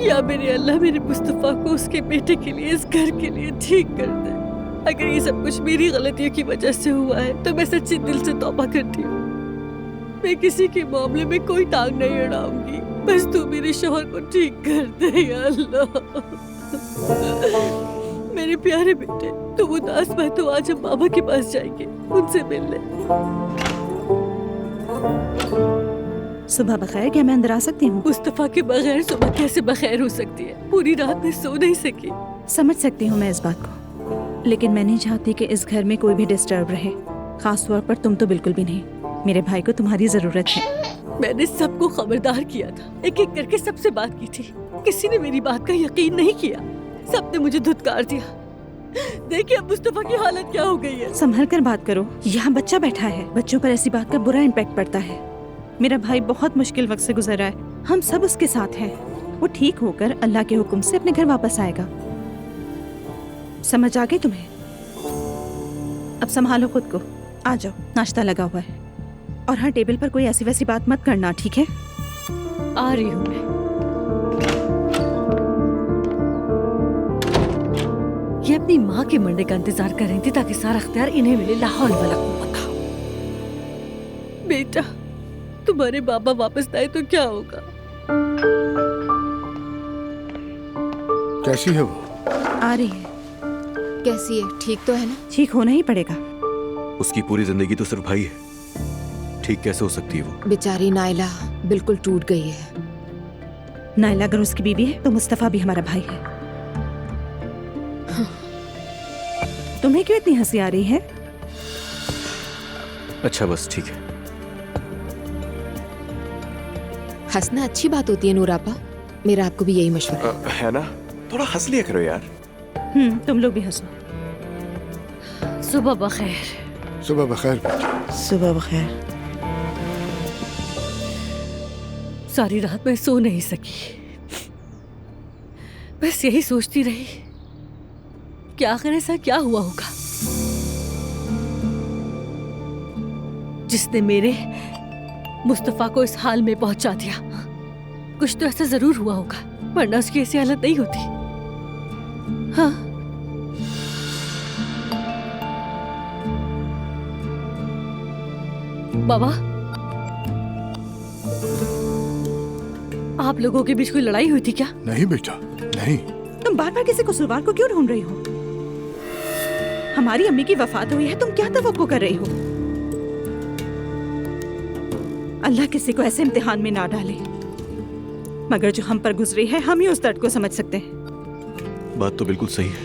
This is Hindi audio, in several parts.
या मेरे अल्लाह मेरे मुस्तफ़ा को उसके बेटे के लिए, इस घर के लिए ठीक कर दे। अगर ये सब कुछ मेरी गलतियों की वजह से हुआ है तो मैं सच्चे दिल से तौबा करती हूँ। मैं किसी के मामले में कोई टांग नहीं अड़ाऊंगी। बस तू मेरे शौहर को ठीक कर दे या अल्लाह। मेरे प्यारे बेटे, तुम उदास मत हो, आज हम बाबा के पास जाएंगे, उनसे मिलने। सुबह बखैर, क्या मैं अंदर आ सकती हूँ? मुस्तफा के बगैर सुबह कैसे बखैर हो सकती है? पूरी रात में सो नहीं सकी। समझ सकती हूँ मैं इस बात को, लेकिन मैं नहीं चाहती कि इस घर में कोई भी डिस्टर्ब रहे, खास तौर पर तुम तो बिल्कुल भी नहीं। मेरे भाई को तुम्हारी जरूरत है। मैंने सबको खबरदार किया था, एक एक करके सबसे बात की थी। किसी ने मेरी बात का यकीन नहीं किया, सबने मुझे धुतकार दिया। देखिए अब मुस्तफा की हालत क्या हो गई है। संभल कर बात करो, यहाँ बच्चा बैठा है, बच्चों पर ऐसी बात का बुरा इम्पैक्ट पड़ता है। मेरा भाई बहुत मुश्किल वक्त से गुजर रहा है, हम सब उसके साथ हैं। वो ठीक होकर अल्लाह के हुक्म से अपने घर वापस आएगा। समझ आ गई तुम्हें? अब संभालो खुद को, आ जाओ, नाश्ता लगा हुआ है। और हाँ, टेबल पर कोई ऐसी वैसी बात मत करना, ठीक है? आ रही हूँ मैं। ये अपनी माँ के मरने का इंतजार कर रही थी ताकि सारा अख्तियार इन्हें मिले। ला हौल वला कुव्वता। बेटा, तुम्हारे बाबा वापस आए तो क्या होगा? कैसी है वो? आ रही है। कैसी है? ठीक तो है ना? ठीक होना ही पड़ेगा। उसकी पूरी जिंदगी तो सिर्फ भाई है, ठीक कैसे हो सकती है वो? बेचारी नाइला बिल्कुल टूट गई है। नाइला अगर उसकी बीवी है तो मुस्तफा भी हमारा भाई है। तुम्हें क्यों इतनी हंसी आ रही है? अच्छा बस ठीक है। हंसना अच्छी बात होती है नूरापा, मेरा आपको भी यही मशवरा है ना, थोड़ा हंस लिया करो यार। तुम लोग भी हंसो। सुबह बखैर। सुबह बखैर बेटा। सुबह बखैर। सारी रात मैं सो नहीं सकी, बस यही सोचती रही कि आखिर ऐसा क्या हुआ होगा जिसने मेरे मुस्तफा को इस हाल में पहुंचा दिया। कुछ तो ऐसा जरूर हुआ होगा, वरना उसकी ऐसी हालत नहीं होती। हाँ, बाबा, आप लोगों के बीच कोई लड़ाई हुई थी क्या? नहीं बेटा, नहीं। तुम बार बार किसी कसूरवार को क्यों ढूंढ रही हो? हमारी अम्मी की वफात हुई है, तुम क्या तवक्को कर रही हो? अल्लाह किसी को ऐसे इम्तिहान में ना डाले, मगर जो हम पर गुजरी है हम ही उस दर्द को समझ सकते हैं। बात तो बिल्कुल सही है।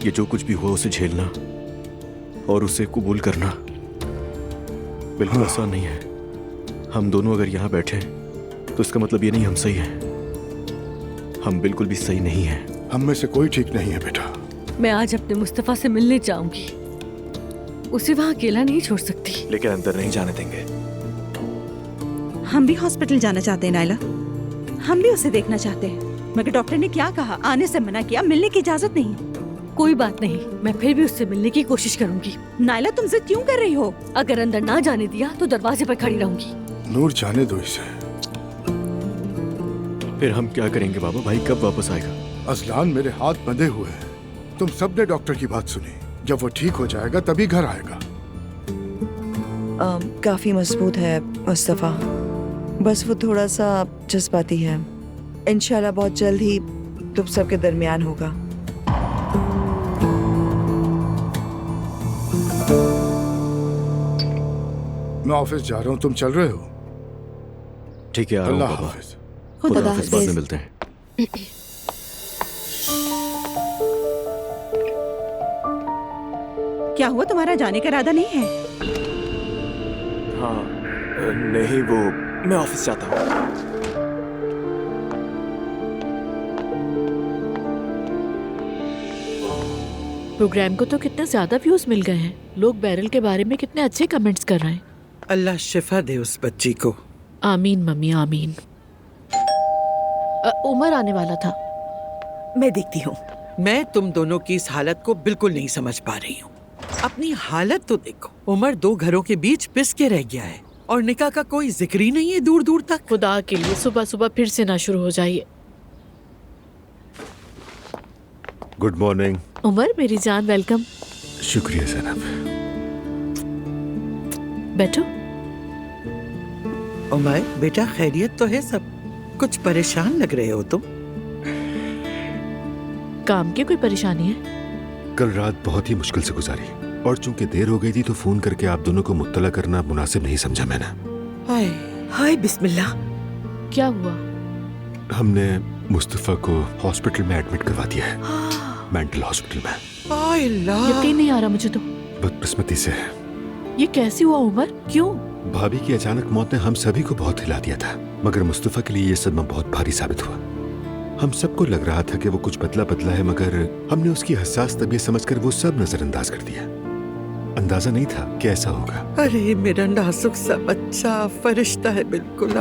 ये जो कुछ भी हुआ उसे झेलना और उसे कबूल करना बिल्कुल आसान नहीं है। हम दोनों अगर यहाँ बैठे हैं तो इसका मतलब ये नहीं हम सही हैं। हम बिल्कुल भी सही नहीं हैं। हम में से कोई ठीक नहीं है बेटा। मैं आज अपने मुस्तफा से मिलने जाऊंगी, उसे वहाँ अकेला नहीं छोड़ सकती। लेकिन अंदर नहीं जाने देंगे। हम भी हॉस्पिटल जाना चाहते हैं नाइला, हम भी उसे देखना चाहते हैं, मगर डॉक्टर ने क्या कहा? आने से मना किया, मिलने की इजाजत नहीं। कोई बात नहीं, मैं फिर भी उससे मिलने की कोशिश करूंगी। नाइला तुम जिद क्यों कर रही हो? अगर अंदर ना जाने दिया तो दरवाजे पर खड़ी रहूंगी। नूर, जाने दो इसे। फिर हम क्या करेंगे बाबा? भाई कब वापस आएगा? अजलान मेरे हाथ बंधे हुए हैं। तुम सबने डॉक्टर की बात सुनी, जब वो ठीक हो जाएगा तभी घर आएगा। काफी मजबूत है मुस्तफा, बस वो थोड़ा सा जज्बाती है। इंशाल्लाह बहुत जल्द ही तुम सबके दरमियान होगा। मैं ऑफिस जा रहा हूँ, तुम चल रहे हो? ठीक है, आ रहा हूँ अल्लाह बाबा। हाफिज। खुदा हाफिज, बाद में मिलते हैं। क्या हुआ, तुम्हारा जाने का इरादा नहीं है? हाँ नहीं, वो मैं ऑफिस जाता हूँ। प्रोग्राम को तो कितने ज्यादा व्यूज मिल गए हैं। लोग बैरल के बारे में कितने अच्छे कमेंट्स कर रहे हैं। अल्लाह शिफा दे उस बच्ची को। आमीन मम्मी, आमीन। उमर आने वाला था। मैं देखती हूँ। मैं तुम दोनों की इस हालत को बिल्कुल नहीं समझ पा रही हूँ। अपनी हालत तो देखो। उमर 2 घरों के बीच पिस के रह गया है और निकाह का कोई जिक्र ही नहीं है दूर दूर तक। खुदा के लिए सुबह सुबह फिर से ना शुरू हो जाइए। Good morning. उमर मेरी जान, वेलकम। शुक्रिया जैनब। बैठो। उमर बेटा, खैरियत तो है सब? कुछ परेशान लग रहे हो तुम। काम की कोई परेशानी है? कल रात बहुत ही मुश्किल से गुजारी और चूंकि देर हो गई थी तो फोन करके आप दोनों को मुत्तला करना मुनासिब नहीं समझा मैंने। हाय हाय बिस्मिल्लाह। क्या हुआ? हमने मुस्तफा को हॉस्पिटल में एडमिट करवा दिया है, मेंटल हॉस्पिटल में। हाय अल्लाह। यकीन नहीं आ रहा मुझे तो। बदकिस्मती से ये कैसे हुआ उमर? क्यों? भाभी की अचानक मौत ने हम सभी को बहुत हिला दिया था, मगर मुस्तफा के लिए ये सदमा बहुत भारी साबित हुआ। हम सबको लग रहा था कि वो कुछ बदला बदला है, मगर हमने उसकी हसास तबीयत समझकर वो सब नजरअंदाज कर दिया। अंदाजा नहीं था कि ऐसा होगा। अरे मेरा नाजुक सा बच्चा, फरिश्ता है बिल्कुल।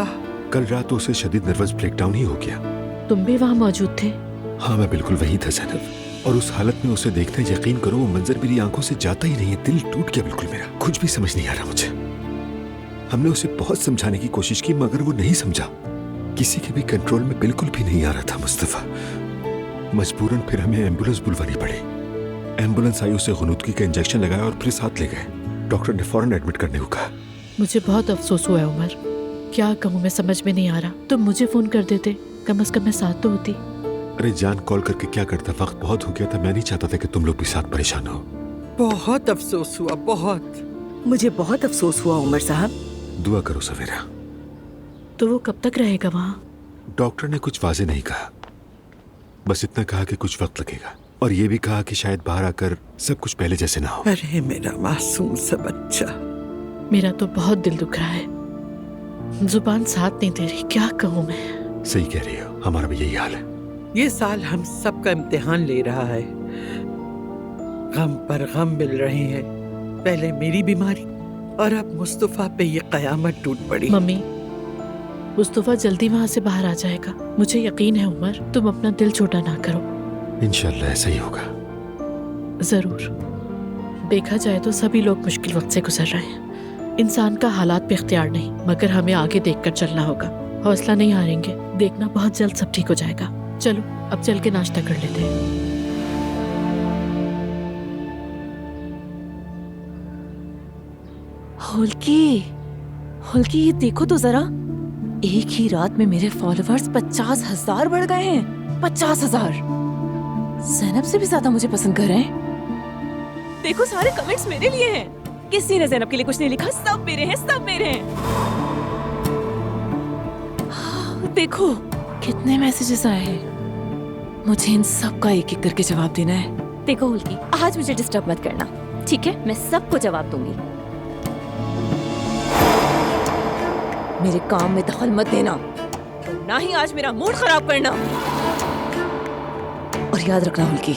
कल रात तो उसे शदीद नर्वस ब्रेकडाउन ही हो गया। तुम भी वहाँ मौजूद थे? हाँ, मैं बिल्कुल वही था जैनब, और उस हालत में उसे देखते यकीन करो वो मंजर मेरी आंखों से जाता ही नहीं है। दिल टूट गया बिल्कुल मेरा। कुछ भी समझ नहीं आ रहा मुझे। हमने उसे बहुत समझाने की कोशिश की मगर वो नहीं समझा। किसी के भी कंट्रोल में बिल्कुल भी नहीं आ रहा था मुस्तफा। मजबूरन फिर हमें एम्बुलेंस बुलवानी पड़ी। एम्बुलेंस आई, उसे गुनूदगी का इंजेक्शन लगाया और फिर साथ ले गए। डॉक्टर ने फौरन एडमिट करने को कहा। मुझे बहुत अफसोस हुआ है उमर। क्या कहूँ मैं, समझ में नहीं आ रहा। तुम मुझे फोन कर देते, कम से कम मैं साथ तो होती। अरे जान, कॉल करके क्या करता, वक्त बहुत हो गया था। मैं नहीं चाहता था कि तुम लोग भी साथ परेशान हो। बहुत अफसोस हुआ, बहुत। मुझे बहुत अफसोस हुआ उमर साहब। दुआ करो सवेरा। तो वो कब तक रहेगा वहाँ? डॉक्टर ने कुछ वाजे नहीं कहा, बस इतना कहा कि कुछ वक्त लगेगा, और ये भी कहा कि शायद बाहर आकर सब कुछ पहले जैसे ना हो। अरे मेरा मासूम सा बच्चा। मेरा तो बहुत दिल दुख रहा है, जुबान साथ नहीं दे रही। क्या कहूँ मैं? सही कह रही हो, हमारा भी यही हाल है। ये साल हम सबका इम्तिहान ले रहा है। गम पर गम मिल रहे हैं। पहले मेरी बीमारी और अब मुस्तफा पे ये कयामत टूट पड़ी। मम्मी, मुस्तफा जल्दी वहाँ से बाहर आ जाएगा, मुझे यकीन है उमर। तुम अपना दिल छोटा ना करो। इंशाल्लाह ऐसा ही होगा। जरूर। देखा जाए तो सभी लोग मुश्किल वक्त से गुजर रहे हैं। इंसान का हालात पे इख्तियार नहीं, मगर हमें आगे देखकर चलना होगा। हौसला नहीं हारेंगे, देखना बहुत जल्द सब ठीक हो जाएगा। चलो अब चल के नाश्ता कर लेते हैं। हुल्की, हुल्की ये देखो तो जरा, एक ही रात में मेरे फॉलोअर्स 50,000 बढ़ गए हैं। 50,000। ज़ैनब से भी ज्यादा मुझे पसंद कर रहे हैं। देखो सारे कमेंट्स मेरे लिए हैं। किसी ने ज़ैनब के लिए कुछ नहीं लिखा, सब मेरे हैं, सब मेरे हैं। देखो कितने मैसेजेस आए हैं। मुझे इन सब का एक एक करके जवाब देना है। देखो हुल्की, आज मुझे डिस्टर्ब मत करना, ठीक है? मैं सबको जवाब दूंगी। मेरे काम में दखल मत देना, ना ही आज मेरा मूड खराब करना। और याद रखना हुल्की,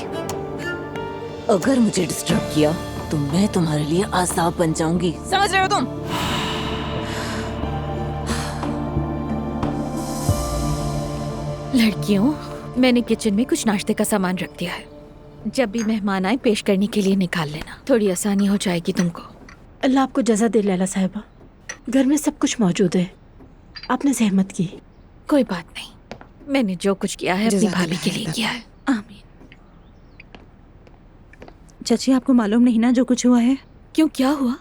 अगर मुझे डिस्टर्ब किया तो मैं तुम्हारे लिए आज़ाब बन जाऊंगी। समझ रहे हो तुम? लड़कियों, मैंने किचन में कुछ नाश्ते का सामान रख दिया है। जब भी मेहमान आए पेश करने के लिए निकाल लेना, थोड़ी आसानी हो जाएगी तुमको। अल्लाह आपको जज़ा दे लैला साहिबा। घर में सब कुछ मौजूद है, आपने जहमत की। कोई बात नहीं, मैंने जो कुछ किया है अपनी भाभी के लिए किया है। आमीन। चाची, आपको मालूम नहीं ना जो कुछ हुआ है? क्यों, क्या हुआ?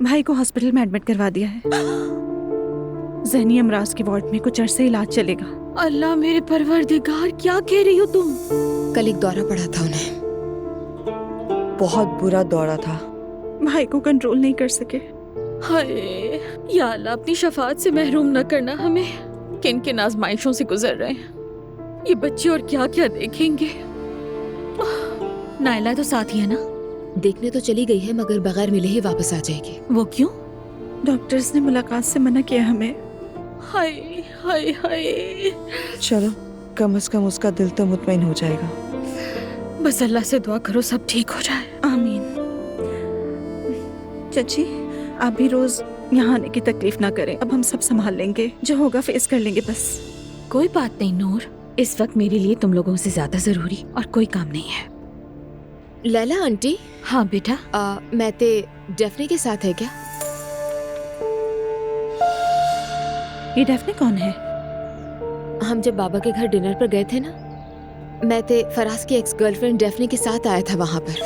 भाई को हॉस्पिटल में एडमिट करवा दिया है। ज़हनी अमराज के वार्ड में कुछ अरसे इलाज चलेगा। अल्लाह मेरे परवरदिगार, क्या कह रही हो तुम? कल एक दौरा पड़ा था उन्हें। बहुत बुरा दौरा था। भाई को कंट्रोल नहीं कर सके। हाय या अल्लाह, अपनी शफात से महरूम न करना हमें। किन किन आजमाइशों से गुजर रहे हैं ये बच्चे, और क्या क्या देखेंगे। नायला तो साथ ही है ना? देखने तो चली गई है मगर बगैर मिले ही वापस आ जाएगी। वो क्यों? डॉक्टर्स ने मुलाकात से मना किया हमें। हाय हाय हाय। चलो कम से कम उसका दिल तो मुतमईन हो जाएगा। बस अल्लाह से दुआ करो सब ठीक हो जाए। आमीन। चाची, आप भी रोज यहाँ आने की तकलीफ ना करें। अब हम सब संभाल लेंगे, जो होगा फेस कर लेंगे बस। कोई बात नहीं नूर, इस वक्त मेरे लिए तुम लोगों से ज्यादा जरूरी और कोई काम नहीं है। लैला आंटी। हाँ बेटा। मैं ते डेफने के साथ है क्या? ये डेफने कौन है? हम जब बाबा के घर डिनर पर गए थे ना, मैं ते फराज की एक्स गर्लफ्रेंड डेफनी के साथ आया था वहाँ पर।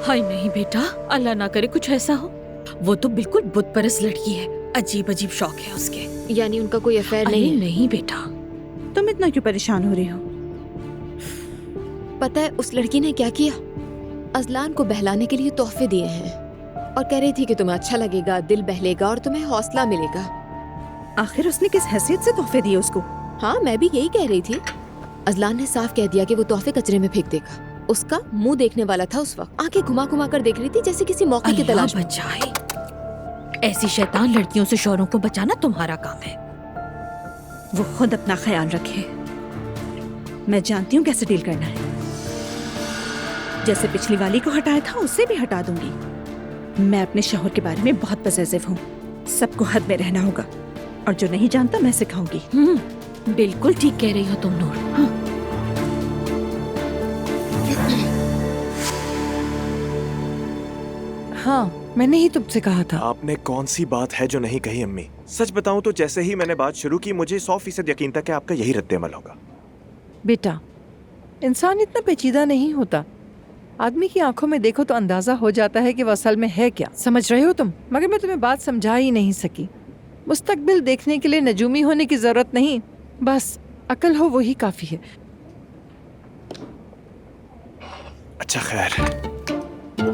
हाय नहीं बेटा, अल्लाह ना करे कुछ ऐसा हो। वो तो बिल्कुल बुत परस्त लड़की है, अजीब अजीब शौक है उसके। यानी उनका कोई अफेयर नहीं है? नहीं बेटा। तुम इतना क्यों परेशान हो रही हो? पता है उस लड़की ने क्या किया? अजलान को बहलाने के लिए तोहफे दिए हैं और कह रही थी कि तुम्हें अच्छा लगेगा, दिल बहलेगा और तुम्हें हौसला मिलेगा। आखिर उसने किस हैसियत से तोहफे दिए उसको? हाँ, मैं भी यही कह रही थी। अजलान ने साफ कह दिया कि वो तोहफे कचरे में फेंक देगा। उसका मुंह देखने वाला था उस वक्त, आंखें घुमा घुमा कर देख रही थी जैसे किसी मौके की तलाश में। बचाए, ऐसी शैतान लड़कियों से शौहरों को बचाना तुम्हारा काम है। वो खुद अपना ख्याल रखे, मैं जानती हूँ कैसे डील करना है। जैसे पिछली वाली को हटाया था उससे भी हटा दूंगी। मैं अपने शौहर के बारे में बहुत पजेसिव हूँ, सबको हद में रहना होगा और जो नहीं जानता मैं सिखाऊंगी। बिल्कुल ठीक कह रही हो तुम नूर। हाँ, मैंने ही तुमसे कहा था। आपने कौन सी बात है जो नहीं कही अम्मी? सच बताऊं तो जैसे ही मैंने बात शुरू की मुझे 100% यकीन था कि आपका यही रद्द-ए-अमल होगा। बेटा, इंसान इतना पेचीदा नहीं होता। आदमी की आंखों में देखो तो अंदाजा हो जाता है कि वो असल में है क्या। समझ रहे हो तुम? मगर मैं तुम्हें बात समझा ही नहीं सकी। मुस्तकबिल देखने के लिए नजूमी होने की जरूरत नहीं, बस अकल हो वही काफी है। अच्छा खैर,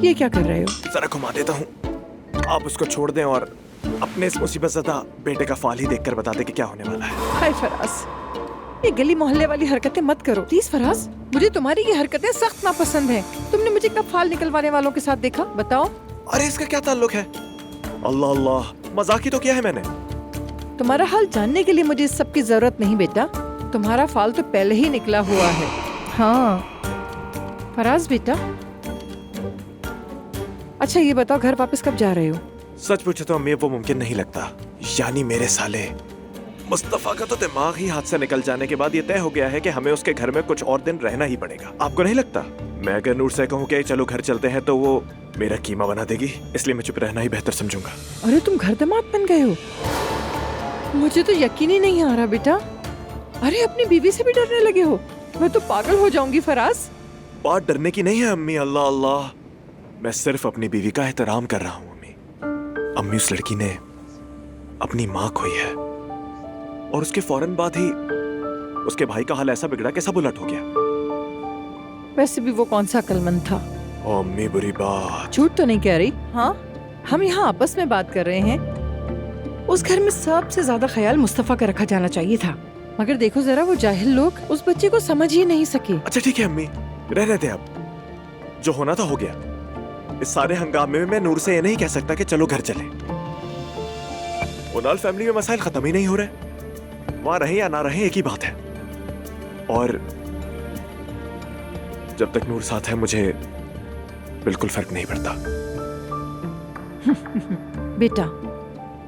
ये क्या कर रहे हो? जरा घुमा देता हूँ, आप उसको छोड़ दें और अपने इस मुसीबतज़दा बेटे का फाल ही देखकर बता दें कि क्या होने वाला है। हाय फराज, ये गली मोहल्ले वाली हरकतें मत करो प्लीज। फराज, मुझे तुम्हारी ये हरकतें सख्त नापसंद हैं। तुमने मुझे कब फाल निकलवाने वालों के साथ देखा, बताओ? अरे इसका क्या ताल्लुक है? अल्लाह अल्लाह, मजाक ही तो किया है मैंने। तुम्हारा हाल जानने के लिए मुझे इस सब की जरूरत नहीं बेटा। तुम्हारा फाल तो पहले ही निकला हुआ है। हाँ फराज बेटा, अच्छा ये बताओ घर वापस कब जा रहे हो? सच पूछे तो अम्मी वो मुमकिन नहीं लगता। यानी मेरे साले मुस्तफा का तो दिमाग ही हाथ से निकल जाने के बाद ये तय हो गया है कि हमें उसके घर में कुछ और दिन रहना ही पड़ेगा। आपको नहीं लगता? मैं अगर नूर से कहूँ कि चलो घर चलते हैं तो वो मेरा कीमा बना देगी, इसलिए मैं चुप रहना ही बेहतर समझूंगा। अरे तुम घर दामाद बन गए हो? मुझे तो यकीन ही नहीं आ रहा बेटा। अरे अपनी बीवी से भी डरने लगे हो? मैं तो पागल हो जाऊंगी फराज। बात डरने की नहीं है अम्मी। अल्लाह अल्लाह, मैं सिर्फ अपनी बीवी का एहतराम कर रहा हूँ अम्मी। अम्मी उस लड़की ने अपनी माँ खोई है और उसके फौरन बाद ही उसके भाई का हाल ऐसा बिगड़ा कि सब उलट हो गया। वैसे भी वो कौन सा अक्लमंद था। ओ अम्मी बुरी बात। झूठ तो नहीं कह रही? हाँ, हम यहाँ आपस में बात कर रहे हैं। उस घर में सबसे ज्यादा ख्याल मुस्तफा का रखा जाना चाहिए था, मगर देखो जरा वो जाहिल लोग उस बच्चे को समझ ही नहीं सके। अच्छा ठीक है अम्मी, रहने दे अब, जो होना था हो गया। इस सारे हंगामे में मैं नूर से ये नहीं कह सकता कि चलो घर चले। उनाल फैमिली में मसाइल खत्म ही नहीं हो रहे, वहां रहे या ना रहे एक ही बात है। और जब तक नूर साथ है मुझे बिल्कुल फर्क नहीं पड़ता। बेटा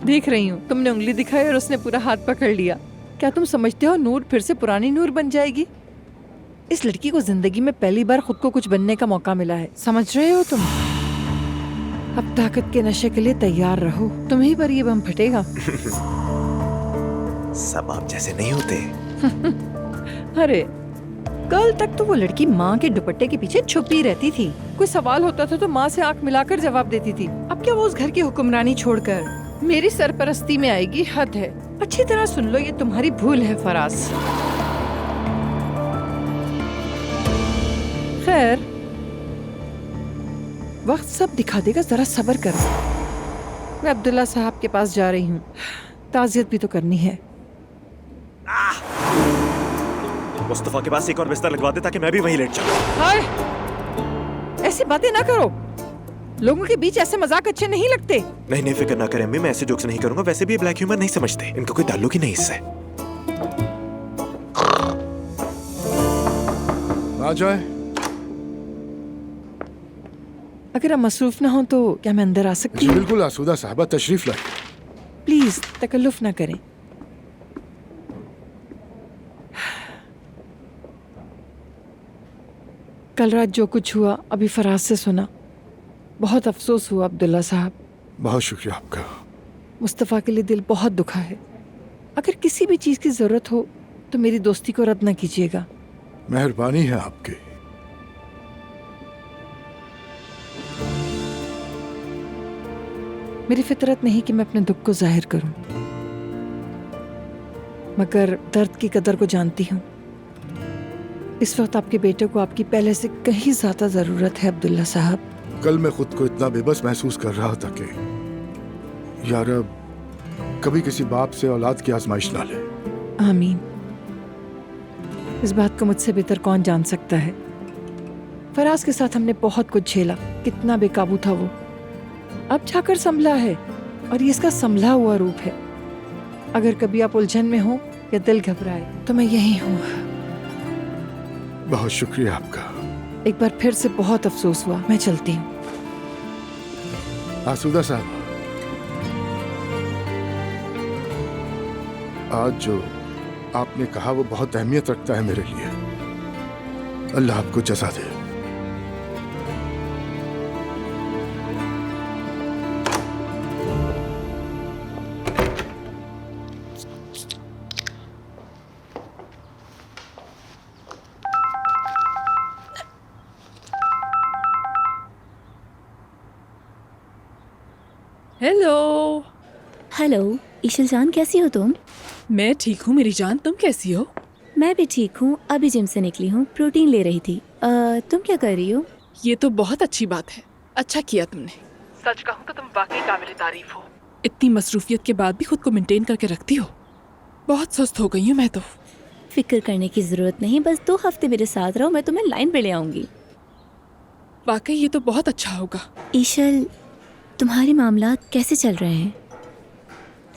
देख रही हूँ, तुमने उंगली दिखाई और उसने पूरा हाथ पकड़ लिया। क्या तुम समझते हो नूर फिर से पुरानी नूर बन जाएगी? इस लड़की को जिंदगी में पहली बार खुद को कुछ बनने का मौका मिला है, समझ रहे हो तुम? अब ताकत के नशे के लिए तैयार रहो, तुम्हीं पर ये बम फटेगा। सब आप जैसे नहीं होते। अरे कल तक तो वो लड़की माँ के दुपट्टे के पीछे छुपी रहती थी। कोई सवाल होता था तो माँ से आंख मिलाकर जवाब देती थी। अब क्या वो उस घर की हुक्मरानी छोड़कर मेरी सरपरस्ती में आएगी? हद है। अच्छी तरह सुन लो, ये तुम्हारी भूल है फराज। खैर वक्त सब दिखा देगा, जरा सब्र करो। मैं अब्दुल्ला साहब के पास जा रही हूँ, ताज़ियत भी तो करनी है। मुस्तफा के पास एक और बिस्तर लगवा दे ताकि मैं भी वहीं लेट जाऊं। हाय, ऐसी बातें ना करो, लोगों के बीच ऐसे मजाक अच्छे नहीं लगते। नहीं नहीं फिक्र ना करें अम्मी, मैं ऐसे जोक्स नहीं करूंगा। वैसे भी ब्लैक ह्यूमर नहीं समझते, इनका कोई ताल्लुक ही नहीं इससे। आ जाए। अगर आप मसरूफ ना हो तो क्या मैं अंदर आ सकती जी हूँ? बिल्कुल आसूदा साहबा, तशरीफ लाए। प्लीज तकल्लुफ ना करें। कल रात जो कुछ हुआ अभी फराज से सुना, बहुत अफसोस हुआ अब्दुल्ला साहब। बहुत शुक्रिया आपका। मुस्तफ़ा के लिए दिल बहुत दुखा है। अगर किसी भी चीज़ की ज़रूरत हो तो मेरी दोस्ती को रद्द न कीजिएगा। मेहरबानी है आपकी। मेरी फितरत नहीं कि मैं अपने दुख को जाहिर करूं, मगर दर्द की कदर को जानती हूं। इस वक्त आपके बेटे को आपकी पहले से कहीं ज्यादा जरूरत है अब्दुल्ला साहब। कल मैं खुद को इतना बेबस महसूस कर रहा था कि यार अब कभी किसी बाप से औलाद की आजमाइश ना ले। आमीन। इस बात को मुझसे बेहतर कौन जान सकता है। फराज के साथ हमने बहुत कुछ झेला, कितना बेकाबू था वो। अब जाकर संभला है और ये इसका संभला हुआ रूप है। अगर कभी आप उलझन में हो या दिल घबराए तो मैं यही हूँ। बहुत शुक्रिया आपका। एक बार फिर से बहुत अफसोस हुआ। मैं चलती हूँ। आसूदा साहब, आज जो आपने कहा वो बहुत अहमियत रखता है मेरे लिए। अल्लाह आपको जज़ा दे। हेलो। हेलो ईशल जान, कैसी हो तुम? मैं ठीक हूँ मेरी जान, तुम कैसी हो? मैं भी ठीक हूँ, अभी जिम से निकली हूँ, प्रोटीन ले रही थी। तुम क्या कर रही हो? ये तो बहुत अच्छी बात है, अच्छा किया तुमने। सच कहूँ तो तुम वाकई काबिल तारीफ हो। इतनी मसरूफियत के बाद भी खुद को मेंटेन करके रखती हो। बहुत सुस्त हो गई हूँ मैं तो। फिक्र करने की जरूरत नहीं, बस 2 हफ्ते मेरे साथ रहो, मैं तुम्हें लाइन पे ले आऊंगी। वाकई ये तो बहुत अच्छा होगा। ईशल, तुम्हारे मामलात कैसे चल रहे हैं?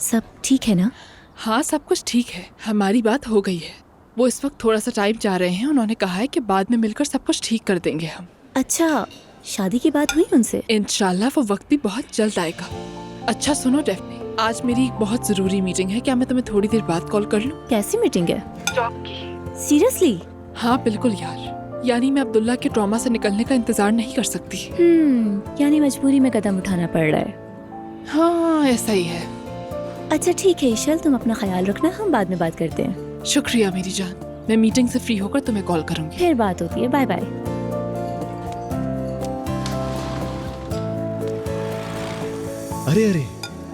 सब ठीक है ना? हाँ सब कुछ ठीक है, हमारी बात हो गई है। वो इस वक्त थोड़ा सा टाइम चाह रहे हैं, उन्होंने कहा है कि बाद में मिलकर सब कुछ ठीक कर देंगे हम। अच्छा, शादी की बात हुई उनसे? इंशाल्लाह वो वक्त भी बहुत जल्द आएगा। अच्छा सुनो डेफनी, आज मेरी एक बहुत जरूरी मीटिंग है, क्या मैं तुम्हें थोड़ी देर बाद कॉल कर लूँ? कैसी मीटिंग है? जॉब की। सीरियसली? हाँ बिल्कुल यार, यानी मैं अब्दुल्ला के ट्रॉमा से निकलने का इंतजार नहीं कर सकती। यानी मजबूरी में कदम उठाना पड़ रहा है। हाँ ऐसा ही है। अच्छा ठीक है ईशल, तुम अपना ख्याल रखना, हम बाद में बात करते हैं। शुक्रिया मेरी जान, मैं मीटिंग से फ्री होकर तुम्हें कॉल करूंगी। फिर बात होती है, बाय बाय। अरे अरे,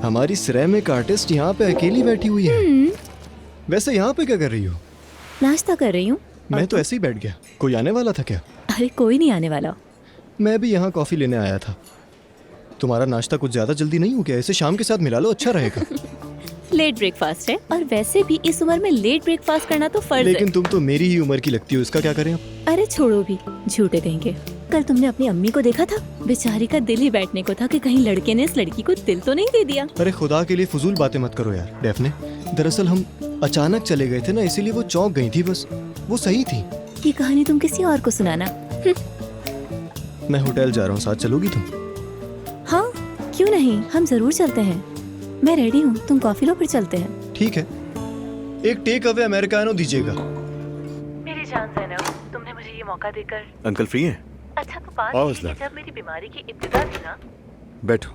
हमारी सिरेमिक आर्टिस्ट यहाँ पे अकेली बैठी हुई है। वैसे यहाँ पे क्या कर रही हो? नाश्ता कर रही हूँ। मैं तो ऐसे ही बैठ गया। कोई आने वाला था क्या? अरे कोई नहीं आने वाला। मैं भी यहाँ कॉफी लेने आया था। तुम्हारा नाश्ता कुछ ज्यादा जल्दी नहीं हो गया? इसे शाम के साथ मिला लो, अच्छा रहेगा। लेट ब्रेकफास्ट है, और वैसे भी इस उम्र में लेट ब्रेकफास्ट करना तो फर्ज है। लेकिन तुम तो मेरी ही उम्र की लगती हो, इसका क्या करें अब? अरे छोड़ो भी, झूठे कहेंगे। कल तुमने अपनी अम्मी को देखा था? बेचारी का दिल ही बैठने को था कि कहीं लड़के ने इस लड़की को दिल तो नहीं दे दिया। अरे खुदा के लिए फजूल बातें मत करो यार डेफने। दरअसल हम अचानक चले गए थे ना, इसीलिए वो चौंक गई थी बस। वो सही थी। ये कहानी तुम किसी और को सुनाना। मैं होटल जा रहा हूँ, साथ चलोगी तुम? हाँ क्यों नहीं, हम जरूर चलते हैं। मैं रेडी हूँ, तुम कॉफी लो फिर चलते हैं। ठीक है, एक टेक अवे अमेरिकानो दीजिएगा। मेरी जान ज़ैनब, तुमने मुझे ये मौका देकर। अंकल फ्री हैं? अच्छा तो बात आओ ये असलम। कि जब मेरी बीमारी की इब्तिदा थी ना। बैठो।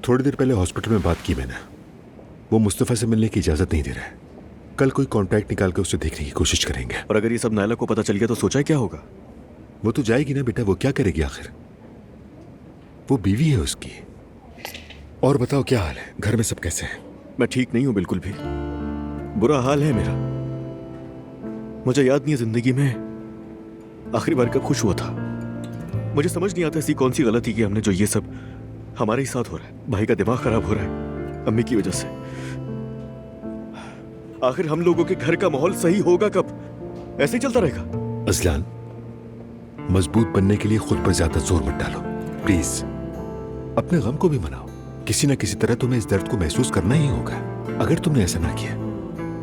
थोड़ी देर पहले हॉस्पिटल में बात की मैंने। वो मुस्तफ़ा से मिलने की इजाजत नहीं दे रहा है। कल कोई कांटेक्ट निकाल के उसे देखने की कोशिश करेंगे। और अगर ये सब नायला को पता चल गया तो सोचा है क्या होगा? वो तो जाएगी ना बेटा, वो क्या करेगी आखिर? वो बीवी है उसकी। और बताओ क्या हाल है, घर में सब कैसे हैं? मैं ठीक नहीं हूं बिल्कुल भी, बुरा हाल है मेरा। मुझे याद नहीं है जिंदगी में आखिरी बार कब खुश हुआ था। मुझे समझ नहीं आता ऐसी कौन सी गलती की हमने जो ये सब हमारे ही साथ हो रहा है। भाई का दिमाग खराब हो रहा है अम्मी की वजह से। आखिर हम लोगों के घर का माहौल सही होगा कब? ऐसे ही चलता रहेगा? अजलान, मजबूत बनने के लिए खुद पर ज्यादा जोर मत डालो प्लीज। अपने गम को भी मनाओ। किसी न किसी तरह तुम्हें इस दर्द को महसूस करना ही होगा। अगर तुमने ऐसा ना किया,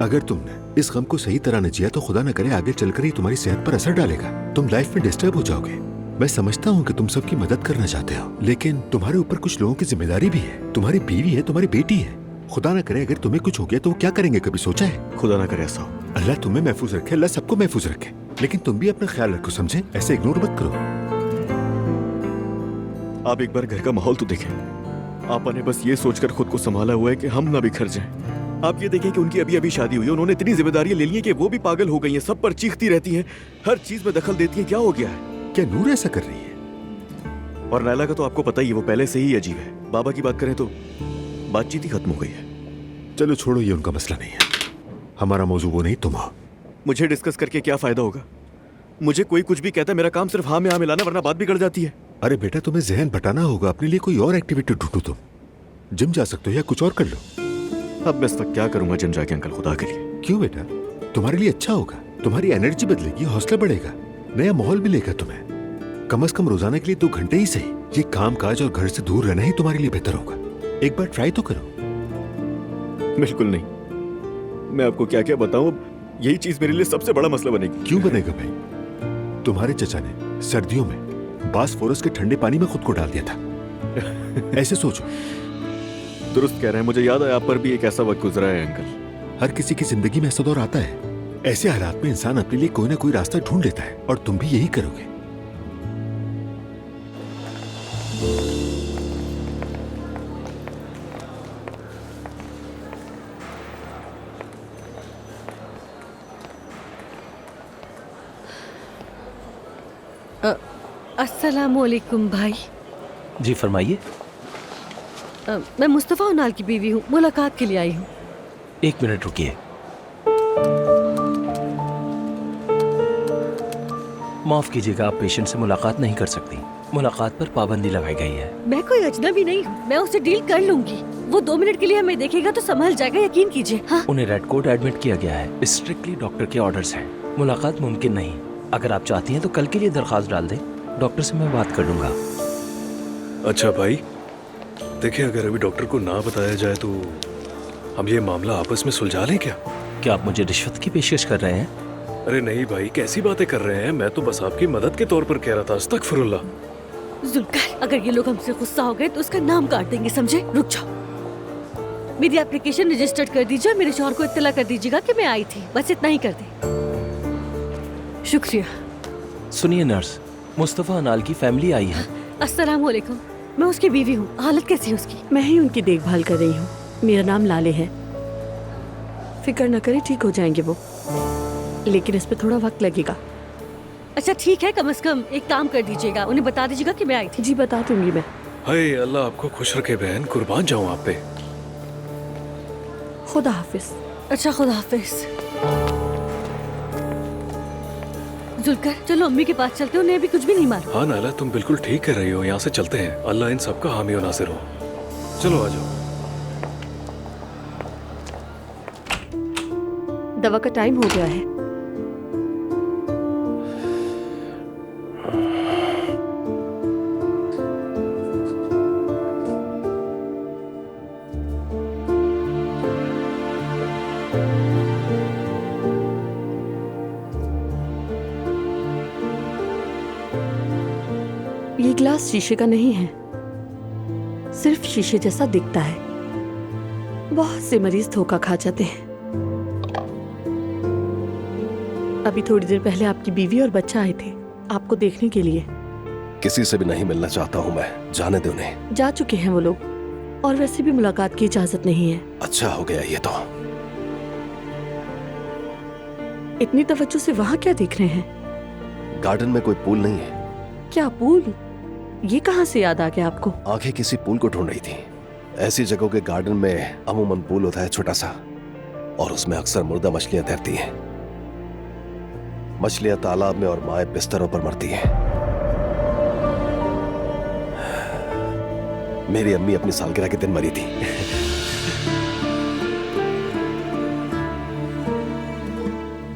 अगर तुमने इस गम को सही तरह न जिया तो खुदा न करे आगे चलकर ही तुम्हारी सेहत पर असर डालेगा। तुम लाइफ में डिस्टर्ब हो जाओगे। मैं समझता हूँ कि तुम सबकी मदद करना चाहते हो, लेकिन तुम्हारे ऊपर कुछ लोगों की जिम्मेदारी भी है। तुम्हारी बीवी है, तुम्हारी बेटी है। खुदा न करे अगर तुम्हें कुछ हो गया तो वो क्या करेंगे, कभी सोचा है? खुदा ना करे ऐसा हो। अल्लाह तुम्हें महफूज रखे, अल्लाह सबको महफूज रखे, लेकिन तुम भी अपना ख्याल रखो, समझे? ऐसे इग्नोर मत करो। आप एक बार घर का माहौल तो देखें। आपने बस ये सोचकर खुद को संभाला हुआ है कि हम ना बिखर जाएं। आप ये देखिए कि उनकी अभी अभी शादी हुई है, उन्होंने इतनी जिम्मेदारियां ले ली हैं कि वो भी पागल हो गई हैं, सब पर चीखती रहती हैं, हर चीज में दखल देती हैं। क्या हो गया है? क्या नूर ऐसा कर रही है? और नायला का तो आपको पता ही है, वो पहले से ही अजीब है। बाबा की बात करें तो बातचीत ही खत्म हो गई है। चलो छोड़ो, ये उनका मसला नहीं है। हमारा मौजू वो नहीं, तुम हो। मुझे डिस्कस करके क्या फायदा होगा? मुझे कोई कुछ भी कहता है, मेरा काम सिर्फ हाँ में हाँ मिलाना, वरना बात बिगड़ जाती है। अरे बेटा, तुम्हें जहन बटाना होगा, अपने लिए कोई और एक्टिविटी ढूंढो। तुम जिम जा सकते हो या कुछ और कर लो। अब मैं इस वक्त क्या करूंगा जिम जाके अंकल, खुदा के लिए। क्यों बेटा? तुम्हारे लिए अच्छा होगा, तुम्हारी एनर्जी बदलेगी, हौसला बढ़ेगा, नया माहौल मिलेगा तुम्हें। कम से कम रोजाना के लिए 2 घंटे ही सही, ये काम काज और घर से दूर रहना ही तुम्हारे लिए बेहतर होगा। एक बार ट्राई तो करो। बिल्कुल नहीं, मैं आपको क्या क्या बताऊं, यही चीज मेरे लिए सबसे बड़ा मसला बनेगी। क्यों बनेगा भाई? तुम्हारे चचा ने सर्दियों में बासफोरस के ठंडे पानी में खुद को डाल दिया था। ऐसे सोचो। दुरुस्त कह रहे हैं, मुझे याद है आप पर भी एक ऐसा वक्त गुजरा है अंकल। हर किसी की जिंदगी में ऐसा दौर आता है। ऐसे हालात में इंसान अपने लिए कोई ना कोई रास्ता ढूंढ लेता है, और तुम भी यही करोगे। अस्सलामुअलैकुम भाई। जी फरमाइए। मैं मुस्तफ़ा उनाल की बीवी हूँ, मुलाकात के लिए आई हूँ। 1 मिनट रुकिए। माफ कीजिएगा, आप पेशेंट से मुलाकात नहीं कर सकती। मुलाकात पर पाबंदी लगाई गई है। मैं कोई अजनबी नहीं हूँ, मैं उससे डील कर लूंगी। वो 2 मिनट के लिए हमें देखेगा तो संभल जाएगा, यकीन कीजिए। हाँ? उन्हें रेड कोट एडमिट किया गया है, स्ट्रिक्टली डॉक्टर के ऑर्डर्स हैं। मुलाकात मुमकिन नहीं। अगर आप चाहती हैं तो कल के लिए दरखास्त डाल दें, डॉक्टर से मैं बात कर लूंगा। अच्छा भाई, देखिए अगर अभी डॉक्टर को ना बताया जाए तो हम ये मामला आपस में सुलझा लें क्या? क्या आप मुझे रिश्वत की पेशकश कर रहे हैं? अरे नहीं भाई, कैसी बातें कर रहे हैं, मैं तो बस आपकी मदद के तौर पर कह रहा था। अस्तगफिरुल्लाह। जुल्कर, अगर ये लोग हमसे गुस्सा हो गए तो उसका नाम काट देंगे, समझे? रुक जाओ। मेरी एप्लीकेशन रजिस्टर्ड कर दीजिए और मेरे शौहर को इत्तला कर दीजिएगा कि मैं आई थी। बस इतना ही कर दे। शुक्रिया। सुनिए नर्स, मुस्तफ़ा अनाल की फैमिली आई है। अस्सलाम वालेकुम, मैं उसकी बीवी हूँ। हालत कैसी है उसकी? मैं ही उनकी देखभाल कर रही हूँ। मेरा नाम लाले है। फिक्र न करें, ठीक हो जाएंगे वो, लेकिन इस पे थोड़ा वक्त लगेगा। अच्छा ठीक है, कम से कम एक काम कर दीजिएगा, उन्हें बता दीजिएगा कि मैं आई थी। जी बता दूंगी मैं। हाय अल्लाह आपको खुश रखे बहन, कुर्बान जाऊं आप पे। खुदा हाफिज। अच्छा खुदा हाफिज। जुल्कर, चलो अम्मी के पास चलते हो, उन्हें अभी कुछ भी नहीं मालूम। हाँ नाला, तुम बिल्कुल ठीक कह रही हो, यहाँ से चलते हैं। अल्लाह इन सबका हामी और नासिर हो। चलो आ जाओ। दवा का टाइम हो गया है। ये ग्लास शीशे का नहीं है, सिर्फ शीशे जैसा दिखता है। बहुत से मरीज धोखा खा जाते हैं। अभी थोड़ी देर पहले आपकी बीवी और बच्चा आए थे आपको देखने के लिए। किसी से भी नहीं मिलना चाहता हूँ मैं, जाने दो उन्हें। जा चुके हैं वो लोग, और वैसे भी मुलाकात की इजाजत नहीं है। अच्छा हो गया ये तो। इतनी तवज्जो से वहाँ क्या देख रहे हैं? गार्डन में कोई पूल नहीं है। क्या पूल? ये कहाँ से याद आ गया आपको? आंखें किसी पूल को ढूंढ रही थी। ऐसी जगहों के गार्डन में अमूमन पूल होता है छोटा सा, और उसमें अक्सर मुर्दा मछलियां तैरती हैं। मछलियां तालाब में और माए बिस्तरों पर मरती हैं। मेरी अम्मी अपनी सालगिरह के दिन मरी थी।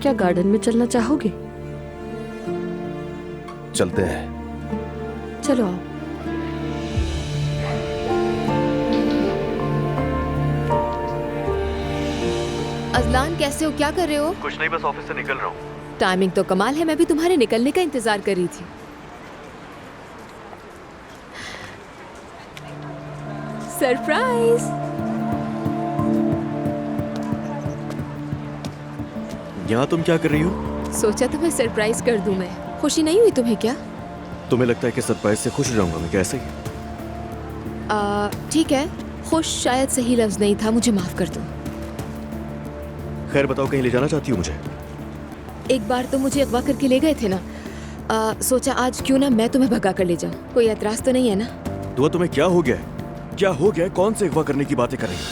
क्या गार्डन में चलना चाहोगे? चलते हैं। चलो आओ। अजलान कैसे हो, क्या कर रहे हो? कुछ नहीं, बस ऑफिस से निकल रहा हूँ। टाइमिंग तो कमाल है, मैं भी तुम्हारे निकलने का इंतजार कर रही थी। सरप्राइज। यहाँ तुम क्या कर रही हो? सोचा तुम्हें सरप्राइज कर दूं मैं। खुशी नहीं हुई तुम्हें क्या? तुम्हें लगता है कि सरप्राइज से खुश रहूंगा मैं? कैसे? ठीक है, खुश शायद सही लफ्ज नहीं था, मुझे माफ कर दो। खैर बताओ, कहीं ले जाना चाहती हो मुझे? एक बार तो मुझे अगवा करके ले गए थे ना, सोचा आज क्यों ना मैं तुम्हें भगा कर ले जाऊं। कोई एतराज तो नहीं है ना? दुआ, तुम्हें क्या हो गया है? क्या हो गया है? कौन से अगवा करने की बातें कर रही हो?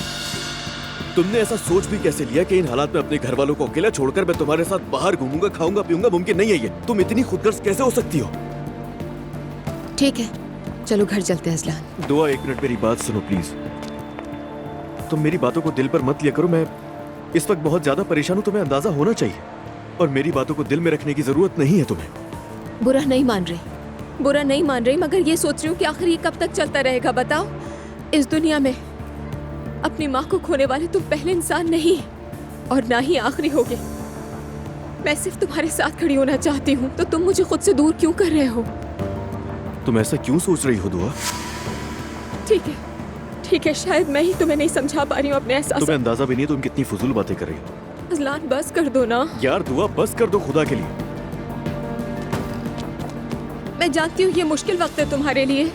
तुमने ऐसा सोच भी कैसे लिया कि इन हालात में अपने घर वालों को अकेला छोड़कर मैं तुम्हारे साथ बाहर घूमूंगा, खाऊंगा, पीऊंगा? मुमकिन नहीं है ये। तुम इतनी खुदगर्ज कैसे हो सकती हो? ठीक है, चलो घर चलते हैं अजलान। दुआ, एक मिनट मेरी बात सुनो प्लीज। तुम मेरी बातों को दिल पर मत लिया करो। मैं इस वक्त बहुत ज्यादा परेशान हूँ, तुम्हें अंदाजा होना चाहिए। और मेरी बातों को दिल में रखने की जरूरत नहीं है तुम्हें। बुरा नहीं मान रही, मगर ये सोच रही हूँ कि आखिर ये कब तक चलता रहेगा? बताओ, इस दुनिया में अपनी माँ को खोने वाले तुम पहले इंसान नहीं और ना ही आखिरी होगे। मैं सिर्फ तुम्हारे साथ खड़ी होना चाहती हूँ, तो तुम मुझे खुद से दूर क्यों कर रहे हो? तुम ऐसा क्यों सोच रही हो दुआ? ठीक है, शायद मैं ही तुम्हें नहीं समझा पा रही हूँ अपने एहसास। तुम्हें अंदाजा भी नहीं तुम कितनी फजूल बातें कर रही हो। अजलान, बस कर दो ना यार। दुआ, बस कर दो खुदा के लिए। मैं जानती हूँ ये मुश्किल वक्त है तुम्हारे लिए,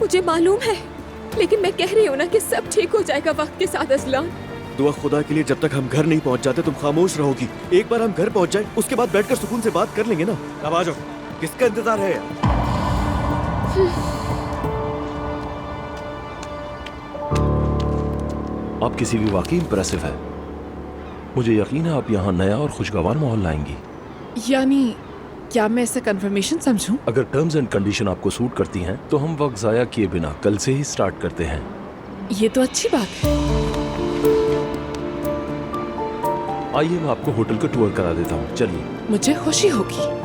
मुझे मालूम है, लेकिन मैं कह रही हूँ ना कि सब ठीक हो जाएगा वक्त के साथ। अजलान, दुआ, खुदा के लिए जब तक हम घर नहीं पहुँच जाते तुम खामोश रहोगी। एक बार हम घर पहुँच जाए उसके बाद बैठकर सुकून से बात कर लेंगे ना। अब आ जाओ, किसका इंतजार है यार? आप किसी भी वाकई इंप्रेसिव है। मुझे यकीन है आप यहाँ नया और खुशगवार माहौल लाएंगी। यानी क्या मैं इसे कंफर्मेशन समझूं? अगर टर्म्स एंड कंडीशन आपको सूट करती हैं तो हम वक्त जाया किए बिना कल से ही स्टार्ट करते हैं। ये तो अच्छी बात है। आइए मैं आपको होटल का टूर करा देता हूँ, चलिए। मुझे खुशी होगी।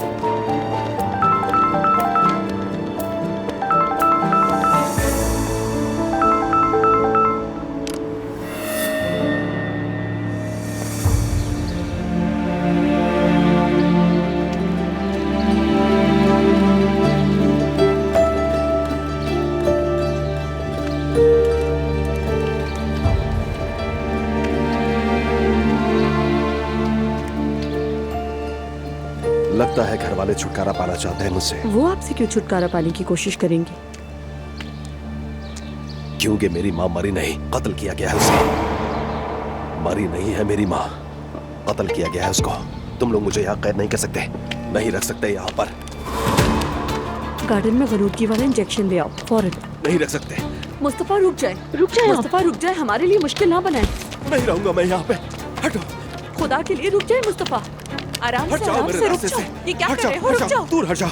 लगता है घर वाले छुटकारा पाना चाहते हैं मुझसे। वो आपसे क्यों छुटकारा पाने की कोशिश करेंगे? क्योंकि मेरी माँ मरी नहीं, कत्ल किया गया है उसे। मरी नहीं है मेरी माँ, कत्ल किया गया है उसको। तुम लोग मुझे यहाँ कैद नहीं कर सकते, नहीं रख सकते यहाँ पर। गार्डन में वरूदगी वाला इंजेक्शन ले आओ फौरन। नहीं रख सकते। मुस्तफा रुक जाए मुस्तफा रुक जाए, हमारे लिए मुश्किल ना बनाए। नहीं रहूंगा मैं यहाँ पे। हटो, खुदा के लिए रुक जाए मुस्तफा। आराम से रुक जाओ। ये क्या कर रहे हो? रुक जाओ, दूर हट जाओ।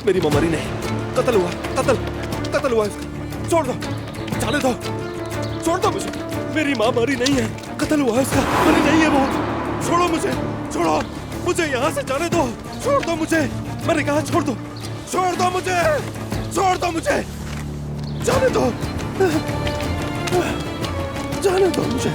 मेरी माँ मरी नहीं, कत्ल हुआ इसका। छोड़ दो, जाने दो, छोड़ दो मुझे। मेरी माँ मरी नहीं है, कत्ल हुआ इसका, मरी नहीं है वो। छोड़ो मुझे यहाँ से जाने दो। छोड़ दो मुझे, मैंने कहा छोड़ दो मुझे, जाने दो मुझे।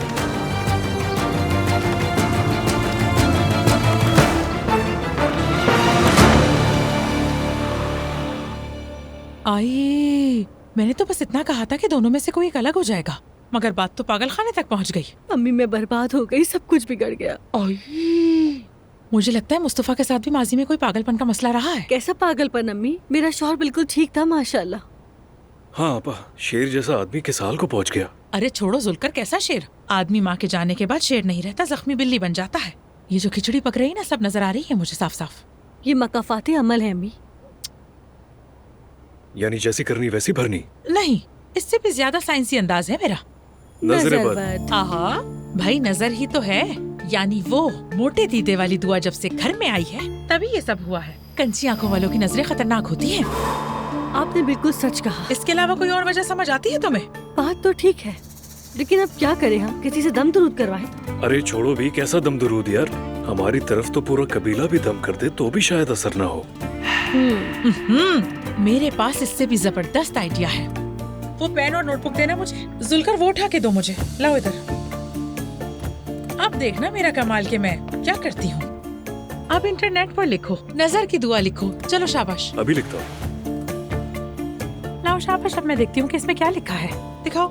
आई, मैंने तो बस इतना कहा था कि दोनों में से कोई एक अलग हो जाएगा, मगर बात तो पागल खाने तक पहुंच गई। अम्मी, मैं बर्बाद हो गई, सब कुछ बिगड़ गया। मुझे लगता है मुस्तफा के साथ भी माजी में कोई पागलपन का मसला रहा है। कैसा पागलपन अम्मी? मेरा शौहर बिल्कुल ठीक था माशाल्लाह। हाँ अपा, शेर जैसा आदमी किस हाल को पहुंच गया। अरे छोड़ो जुलकर, कैसा शेर? आदमी माँ के जाने के बाद शेर नहीं रहता, जख्मी बिल्ली बन जाता है। ये जो खिचड़ी पक रही ना, सब नजर आ रही है मुझे साफ साफ। ये मकाफाते अमल है अम्मी। यानी जैसी करनी वैसी भरनी? नहीं, इससे भी ज्यादा साइंसी अंदाज है मेरा। नजर आहा, भाई नजर ही तो है। यानी वो मोटे दीदे वाली दुआ जब से घर में आई है तभी ये सब हुआ है। कंची आंखों वालों की नजरें खतरनाक होती हैं। आपने बिल्कुल सच कहा। इसके अलावा कोई और वजह समझ आती है तुम्हें? बात तो ठीक है, लेकिन अब क्या करें? हम किसी से दम दरूद करवाएं? अरे छोड़ो भी, कैसा दम दरूद यार। हमारी तरफ तो पूरा कबीला भी दम कर दे तो भी शायद असर ना हो। मेरे पास इससे भी जबरदस्त आइडिया है। वो पेन और नोटबुक देना मुझे। जुलकर वो उठा के दो मुझे। लाओ इधर। अब देखना मेरा कमाल के मैं क्या करती हूँ। अब इंटरनेट पर लिखो, नजर की दुआ लिखो। चलो शाबाश। अभी लिखता हूँ। लाओ शाबाश। अब मैं देखती हूँ कि इसमें क्या लिखा है। दिखाओ।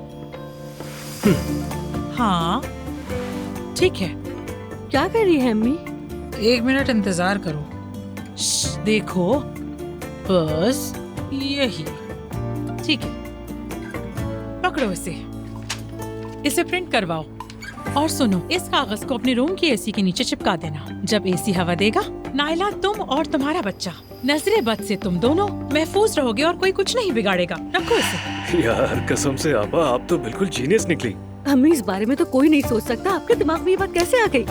हाँ ठीक है। क्या कर रही है अम्मी? 1 मिनट इंतजार करो। देखो बस यही ठीक है। पकड़ो इसे प्रिंट करवाओ। और सुनो, इस कागज को अपने रूम की एसी के नीचे चिपका देना। जब एसी हवा देगा, नायला तुम और तुम्हारा बच्चा नजरे बद से तुम दोनों महफूज रहोगे और कोई कुछ नहीं बिगाड़ेगा। रखो इसे। यार कसम से आपा, आप तो बिल्कुल जीनियस निकली। अम्मी, इस बारे में तो कोई नहीं सोच सकता। आपके दिमाग में ये बात कैसे आ गई?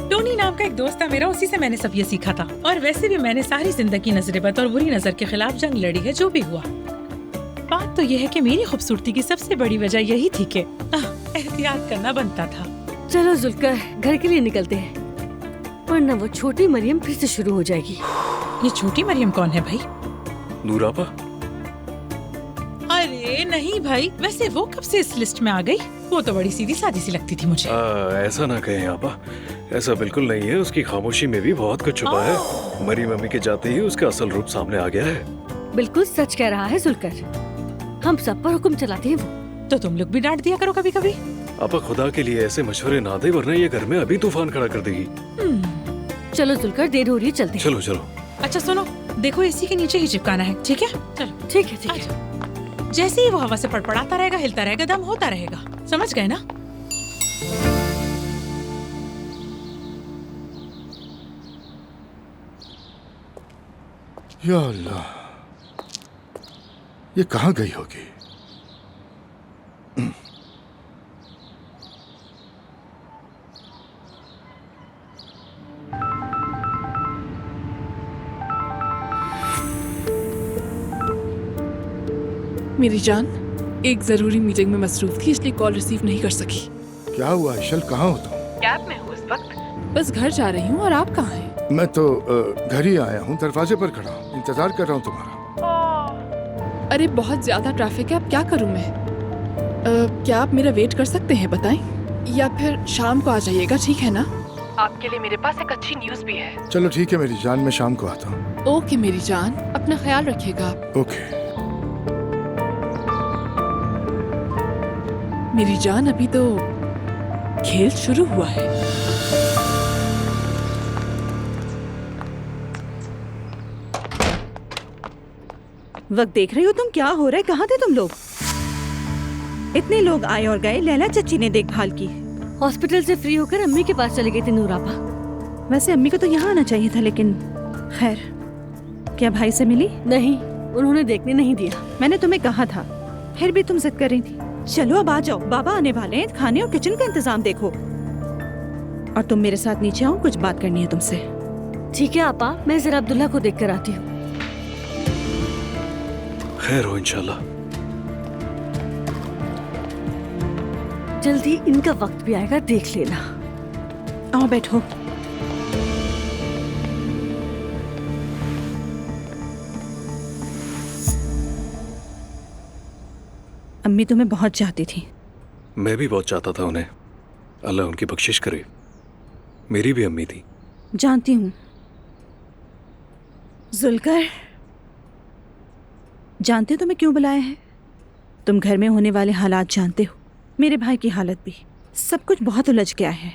टोनी नाम का एक दोस्त था मेरा, उसी से मैंने सब ये सीखा था। और वैसे भी मैंने सारी जिंदगी नजरे बद और बुरी नजर के खिलाफ जंग लड़ी है, जो भी हुआ। बात तो यह है कि मेरी खूबसूरती की सबसे बड़ी वजह यही थी कि एहतियात करना बनता था। चलो जुल्कर, घर के लिए निकलते हैं, वरना वो छोटी मरियम फिर से शुरू हो जाएगी। ये छोटी मरियम कौन है भाई? नूर आपा? अरे नहीं भाई, वैसे वो कब से इस लिस्ट में आ गई? वो तो बड़ी सीधी सादी सी लगती थी मुझे। ऐसा ना कहें आपा, ऐसा बिल्कुल नहीं है। उसकी खामोशी में भी बहुत कुछ छुपा है। मरियम अम्मी के जाते ही उसका असल रूप सामने आ गया है। बिल्कुल सच कह रहा है जुल्कर, हम सब पर हुक्म चलाते हैं वो। तो तुम लोग भी डांट दिया करो कभी कभी। आपा खुदा के लिए ऐसे मशवरे ना दे, वरना ये घर में अभी तूफान खड़ा कर देगी। चलो जुल्कर, देर हो रही है, चलते हैं। चलो चलो। अच्छा सुनो, देखो एसी के नीचे ही चिपकाना है, ठीक है? चलो ठीक है ठीक है। जैसे ही वो हवा से पड़पड़ाता रहेगा, हिलता रहेगा, दम होता रहेगा। समझ गए ना? या अल्लाह, ये कहाँ गई होगी? मेरी जान, एक जरूरी मीटिंग में मसरूफ थी, इसलिए कॉल रिसीव नहीं कर सकी। क्या हुआ इशल, कहाँ हो तुम? कैब में हूँ इस वक्त। बस घर जा रही हूँ। और आप कहाँ हैं? मैं तो घर ही आया हूँ, दरवाजे पर खड़ा हूँ, इंतजार कर रहा हूँ तुम्हारा। अरे बहुत ज्यादा ट्रैफिक है, अब क्या करूँ मैं? क्या आप मेरा वेट कर सकते हैं, बताएं? या फिर शाम को आ जाइएगा, ठीक है ना? आपके लिए मेरे पास एक अच्छी न्यूज़ भी है। चलो ठीक है मेरी जान, मैं शाम को आता हूँ। ओके मेरी जान, अपना ख्याल रखिएगा। ओके मेरी जान, अभी तो खेल शुरू हुआ है। वक्त देख रही हो तुम, क्या हो रहा है? कहाँ थे तुम लोग? इतने लोग आए और गए, लैला चच्ची ने देखभाल की। हॉस्पिटल से फ्री होकर अम्मी के पास चले गए थे नूर आपा। वैसे अम्मी को तो यहाँ आना चाहिए था, लेकिन खैर। क्या भाई से मिली? नहीं, उन्होंने देखने नहीं दिया। मैंने तुम्हें कहा था, फिर भी तुम जिद कर रही थी। चलो अब आ जाओ, बाबा आने वाले हैं, खाने और किचन का इंतजाम देखो। और तुम मेरे साथ नीचे आओ, कुछ बात करनी है तुमसे। ठीक है आपा, मैं जरा अब्दुल्ला को देख कर आती हूँ। खैर हो इंशाल्लाह। जल्दी इनका वक्त भी आएगा, देख लेना। आओ बैठो। अम्मी तुम्हें बहुत चाहती थी। मैं भी बहुत चाहता था उन्हें, अल्लाह उनकी बख्शिश करे। मेरी भी अम्मी थी। जानती हूँ जुल्कर, जानते हो तुम्हें क्यों बुलाया है? तुम घर में होने वाले हालात जानते हो, मेरे भाई की हालत भी, सब कुछ बहुत उलझ गया है।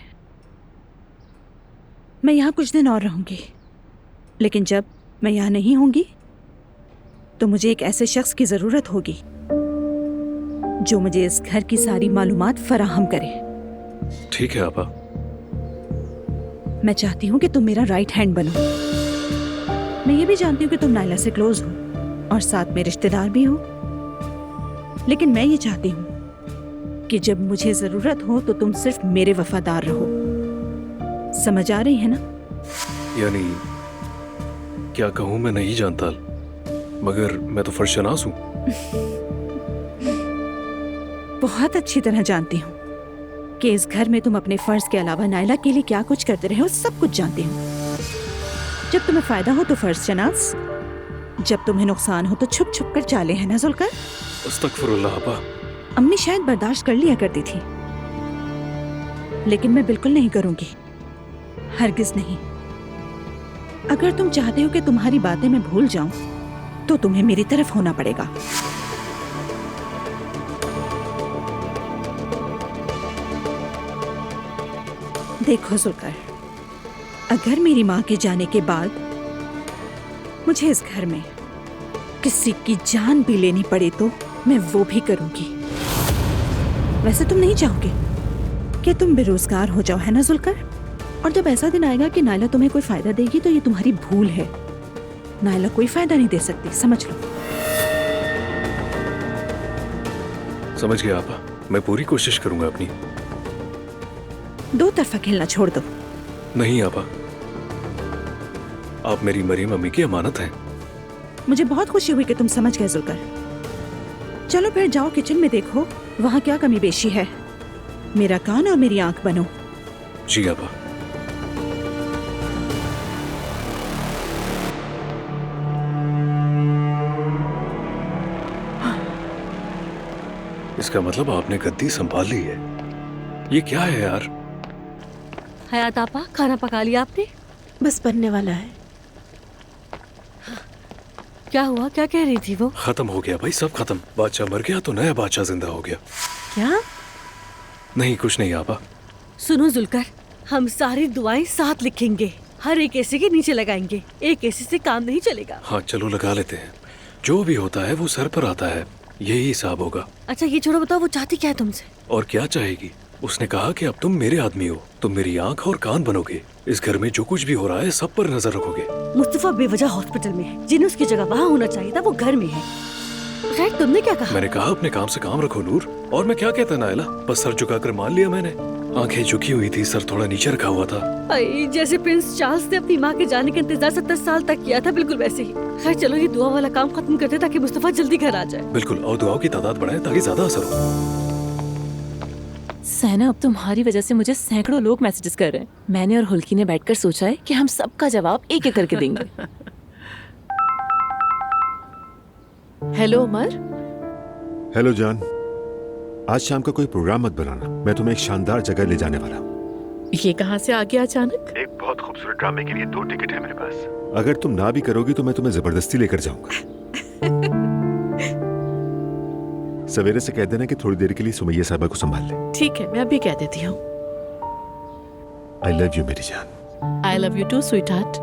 मैं यहाँ कुछ दिन और रहूंगी, लेकिन जब मैं यहाँ नहीं होंगी तो मुझे एक ऐसे शख्स की जरूरत होगी जो मुझे इस घर की सारी मालूमात फराहम करे। ठीक है आपा। मैं चाहती हूँ कि तुम मेरा राइट हैंड बनो। मैं ये भी जानती हूँ कि तुम नायला से क्लोज हो और साथ में रिश्तेदार भी हो, लेकिन मैं ये चाहती हूँ कि जब मुझे जरूरत हो तो तुम सिर्फ मेरे वफादार रहो। समझ आ रही है ना? यानी क्या कहूँ मैं नहीं जानता, मगर मैं तो फर्शनास हूँ। बहुत अच्छी तरह जानती हूँ कि इस घर में तुम अपने फर्ज के अलावा नायला के लिए क्या कुछ करते रहे हो, सब कुछ जानती हूँ। जब तुम्हें फायदा हो तो फर्ज शनास, जब तुम्हें नुकसान हो तो छुप छुप कर चाले, है ना जुल्कर? अस्तगफुरुल्लाह आपा। अम्मी शायद बर्दाश्त कर लिया करती थी, लेकिन मैं बिल्कुल नहीं करूंगी, हरगिज नहीं। अगर तुम चाहते हो कि तुम्हारी बातें मैं भूल जाऊं, तो तुम्हें मेरी तरफ होना पड़ेगा। देखो जुल्कर, अगर मेरी माँ के जाने के बाद मुझे इस घर में किसी की जान भी लेनी पड़े तो मैं वो भी करूंगी। वैसे तुम नहीं चाहोगे, कि तुम बेरोजगार हो जाओ, है ना जुल्कर? और जब ऐसा दिन आएगा कि नायला तुम्हें कोई फायदा देगी तो ये तुम्हारी भूल है। नायला कोई फायदा नहीं दे सकती, समझ लो। समझ गया आपा, मैं पूरी कोशिश करूंगा अपनी। दो तरफा खेलना छोड़ दो। नहीं आपा, आप मेरी मरी मम्मी की अमानत हैं। मुझे बहुत खुशी हुई कि तुम समझ गए जुल्कर। चलो फिर जाओ किचन में देखो वहाँ क्या कमी बेशी है। मेरा कान और मेरी आंख बनो। जी आपा। इसका मतलब आपने गद्दी संभाल ली है। ये क्या है यार? हयात आपा, खाना पका लिया आपने? बस बनने वाला है। क्या हुआ, क्या कह रही थी वो? खत्म हो गया भाई, सब खत्म। बादशाह मर गया तो नया बादशाह जिंदा हो गया। क्या? नहीं कुछ नहीं आपा। सुनो जुल्कर, हम सारी दुआएं साथ लिखेंगे, हर एक एसी के नीचे लगाएंगे। एक एसी से काम नहीं चलेगा। हाँ चलो लगा लेते हैं। जो भी होता है वो सर पर आता है, यही हिसाब होगा। अच्छा ये छोड़ो, बताओ वो चाहती क्या है तुमसे? और क्या चाहेगी? उसने कहा कि अब तुम मेरे आदमी हो, तुम मेरी आंख और कान बनोगे। इस घर में जो कुछ भी हो रहा है सब पर नजर रखोगे। मुस्तफा बेवजह हॉस्पिटल में है, जिन्हें उसकी जगह वहाँ होना चाहिए था वो घर में है। खैर तुमने क्या कहा? मैंने कहा अपने काम से काम रखो नूर। और मैं क्या कहता नायला, बस सर झुकाकर मान लिया मैंने। आंखें झुकी हुई थी, सर थोड़ा नीचे रखा हुआ था। आई, जैसे प्रिंस चार्ल्स ने अपनी माँ के जाने का इंतजार 70 साल तक किया था, बिल्कुल वैसे ही। खैर चलो ये दुआ वाला काम खत्म करते ताकि मुस्तफा जल्दी घर आ जाए। बिल्कुल, और दुआओं की तादाद बढ़ाएं ताकि ज्यादा असर हो। सहना, अब तुम्हारी वजह से मुझे सैकड़ों लोग मैसेजेस कर रहे हैं। मैंने और हुल्की ने बैठकर सोचा है कि हम सबका जवाब एक एक करके देंगे। हेलो उमर। हेलो जान, आज शाम का कोई प्रोग्राम मत बनाना, मैं तुम्हें एक शानदार जगह ले जाने वाला हूँ। ये कहाँ से आ गया अचानक? एक बहुत खूबसूरत ड्रामे के लिए 2 टिकट है मेरे पास। अगर तुम ना भी करोगी तो मैं तुम्हें जबरदस्ती लेकर जाऊंगा। सवेरे से कह देना कि थोड़ी देर के लिए सुमैया साहबा को संभाल ले। ठीक है, मैं अभी कह देती हूँ। आई लव यू मेरी जान। I love you too sweetheart.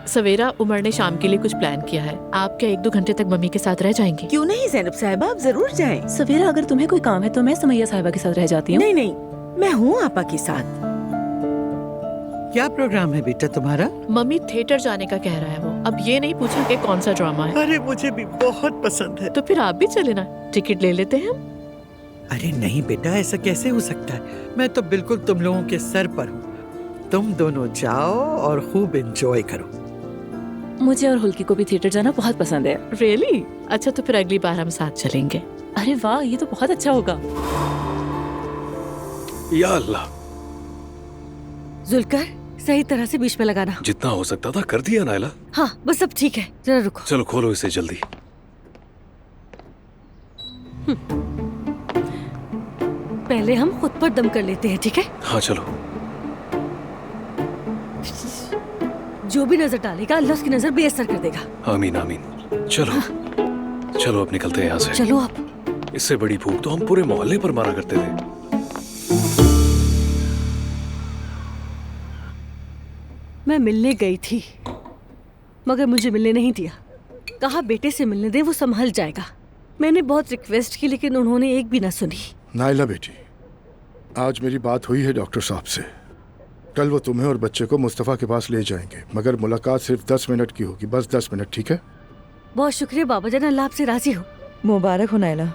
Savera, Umar ने शाम के लिए कुछ प्लान किया है। आप क्या 1-2 घंटे तक मम्मी के साथ रह जाएंगी? क्यों नहीं ज़ैनब साहिबा, आप जरूर जाएं। सवेरा, अगर तुम्हें कोई काम है तो मैं सुमैया साहिबा के साथ रह जाती हूँ। नहीं नहीं, मैं हूँ आपा के साथ। क्या प्रोग्राम है बेटा तुम्हारा? मम्मी थिएटर जाने का कह रहा है वो। अब ये नहीं पूछा कि कौन सा ड्रामा है। अरे मुझे भी बहुत पसंद है। तो फिर आप भी चले ना, टिकट ले लेते हैं हम। अरे नहीं बेटा, ऐसा कैसे हो सकता है? मैं तो बिल्कुल तुम लोगों के सर पर हूँ। तुम दोनों जाओ और खूब एंजॉय करो। मुझे और हुल्की को भी थिएटर जाना बहुत पसंद है। रियली? अच्छा तो फिर अगली बार हम साथ चलेंगे। अरे वाह, ये तो बहुत अच्छा होगा। या अल्लाह। जुल्कर, सही तरह से बीच में लगाना। जितना हो सकता था कर दिया नायला। हाँ बस अब ठीक है, जरा रुको। चलो खोलो इसे जल्दी। पहले हम खुद पर दम कर लेते हैं, ठीक है? हाँ चलो। जो भी नजर डालेगा अल्लाह उसकी नजर बेअसर कर देगा। आमीन आमीन। चलो चलो अब निकलते हैं यहाँ से। चलो अब। इससे बड़ी भूख तो हम पूरे मोहल्ले पर मारा करते थे। मैं मिलने गई थी मगर मुझे मिलने नहीं दिया। कहा बेटे से मिलने दे, वो संभल जाएगा। मैंने बहुत रिक्वेस्ट की लेकिन उन्होंने एक भी ना सुनी। नायला बेटी, आज मेरी बात हुई है डॉक्टर साहब से। कल वो तुम्हें और बच्चे को मुस्तफ़ा के पास ले जाएंगे, मगर मुलाकात सिर्फ 10 मिनट की होगी, बस 10 मिनट, ठीक है? बहुत शुक्रिया बाबा जान, अल्लाह आपसे राजी हो। मुबारक हो नायला।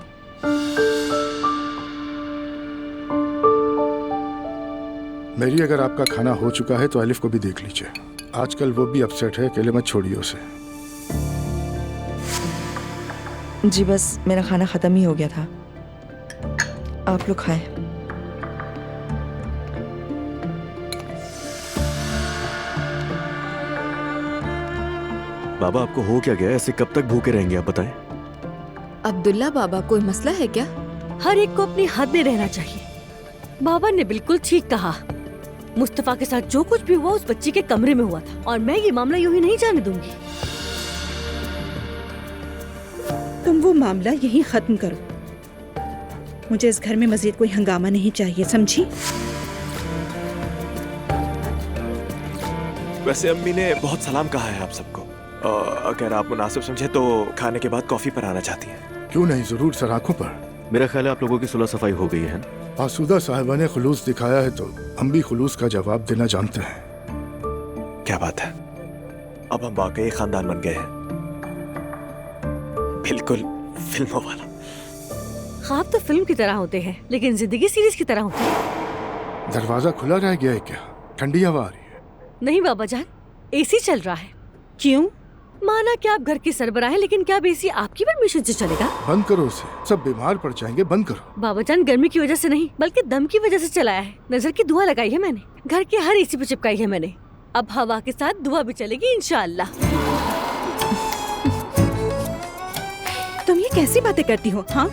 मेरी अगर आपका खाना हो चुका है तो अलिफ को भी देख लीजिए। आजकल वो भी अपसेट है, अकेले मत छोड़िए उसे। जी बस मेरा खाना खत्म ही हो गया था, आप लोग खाएं। बाबा आपको हो क्या गया? ऐसे कब तक भूखे रहेंगे आप बताएं? अब्दुल्ला बाबा, कोई मसला है क्या? हर एक को अपनी हद में रहना चाहिए। बाबा ने बिल्कुल ठीक कहा। मुस्तफा के साथ जो कुछ भी हुआ उस बच्ची के कमरे में हुआ था और मैं ये मामला यूं ही नहीं जाने दूंगी। तुम वो मामला यहीं खत्म करो। मुझे इस घर में मजीद कोई हंगामा नहीं चाहिए, समझी? वैसे अम्मी ने बहुत सलाम कहा है आप सबको। अगर आप मुनासिब समझे तो खाने के बाद कॉफी पर आना चाहती हैं। क्यों नहीं, जरूर सर, आंखों पर। मेरा ख्याल है आप लोगों की सुलह सफाई हो गई है ना? आसूदा साहिबा ने खुलूस दिखाया है तो हम भी खुलूस का जवाब देना जानते हैं। क्या बात है, अब हम वाकई खानदान बन गए हैं, बिल्कुल फिल्मों वाला। ख्वाब तो फिल्म की तरह होते हैं लेकिन जिंदगी सीरीज की तरह होती है। दरवाजा खुला रह गया है क्या? ठंडी हवा आ रही है। नहीं बाबा जान, एसी चल रहा है। क्यों? माना कि आप घर की सरबराह हैं, लेकिन क्या अब एसी आपकी परमिशन से चलेगा? बंद करो उसे, सब बीमार पड़ जाएंगे, बंद करो। बाबा जान, गर्मी की वजह से नहीं बल्कि दम की वजह से चलाया है। नजर की दुआ लगाई है मैंने, घर के हर एसी पे चिपकाई है मैंने। अब हवा के साथ दुआ भी चलेगी इंशाअल्लाह। तुम ये कैसी बातें करती हो? हाँ,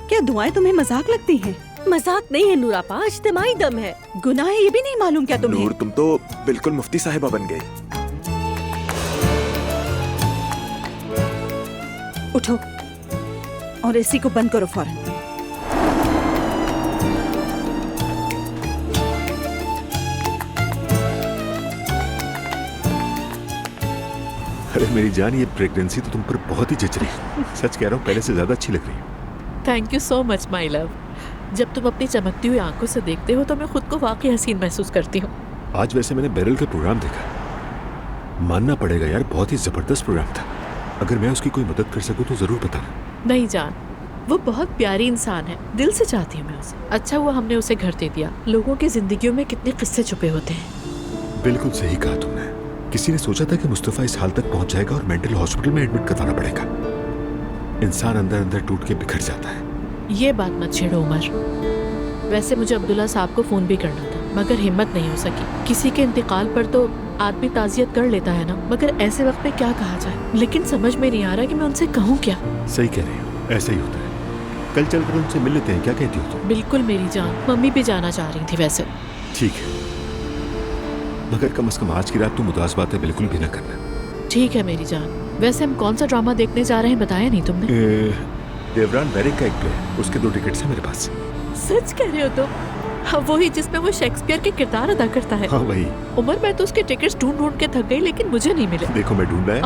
क्या दुआएं तुम्हें मजाक लगती हैं? मजाक नहीं है नूर आपा, इज्तिमाई दम है। गुनाह है ये भी नहीं मालूम क्या तुम्हें? नूर, तुम तो बिल्कुल मुफ्ती साहिबा बन गई। उठो और एसी को बंद करो फौरन। अरे मेरी जान, ये प्रेगनेंसी तो तुम पर बहुत ही जच रही है। सच कह रहा हूँ, पहले से ज्यादा अच्छी लग रही है। Thank you so much my love. जब तुम अपनी चमकती हुई आंखों से देखते हो तो मैं खुद को वाकई हसीन महसूस करती हूँ। आज वैसे मैंने बैरल का प्रोग्राम देखा, मानना पड़ेगा यार, बहुत ही जबरदस्त प्रोग्राम था। अगर मैं उसकी कोई मदद कर सकूं तो जरूर बताना। नहीं जान, वो बहुत प्यारी इंसान है, दिल से चाहती हूँ मैं उसे। अच्छा हुआ हमने उसे घर दे दिया। लोगों की जिंदगियों में कितने किस्से छुपे होते हैं। बिल्कुल सही कहा तुमने। किसी ने सोचा था कि मुस्तफा इस हाल तक पहुंच जाएगा और मेंटल हॉस्पिटल में एडमिट करवाना पड़ेगा। इंसान अंदर अंदर टूट के बिखर जाता है। ये बात मत छेड़ो उमर। वैसे मुझे अब्दुल्ला साहब को फोन भी करना था मगर हिम्मत नहीं हो सकी। किसी के इंतकाल पर तो आदमी ताज़ियत कर लेता है ना, मगर ऐसे वक्त में क्या कहा जाए। लेकिन समझ में नहीं आ रहा कि मैं उनसे कहूँ क्या। सही कह रही हो, ऐसा ही होता है। कल चलकर उनसे मिल लेते हैं, क्या कहती हो तुम? बिल्कुल मेरी जान, मम्मी भी जाना चाह रही थी वैसे। ठीक है, मगर कम से कम आज की रात तुम उदास बातें बिल्कुल भी न करना। ठीक है मेरी जान। वैसे हम कौन सा ड्रामा देखने जा रहे हैं बताया नहीं तुमने? देवरान बैरिक का एक प्ले है, उसके 2 टिकट्स हैं मेरे पास। सच कह रहे हो तुम? हाँ, वही जिसमें वो शेक्सपियर के किरदार अदा करता है। हाँ वही। उमर, मैं तो उसके टिकट्स ढूंढ ढूंढ के थक गई लेकिन मुझे नहीं मिले। देखो मैं ढूंढ लाया।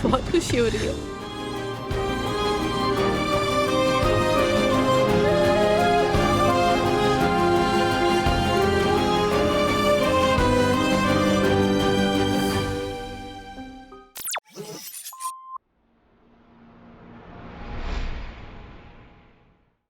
बहुत खुशी हो रही है।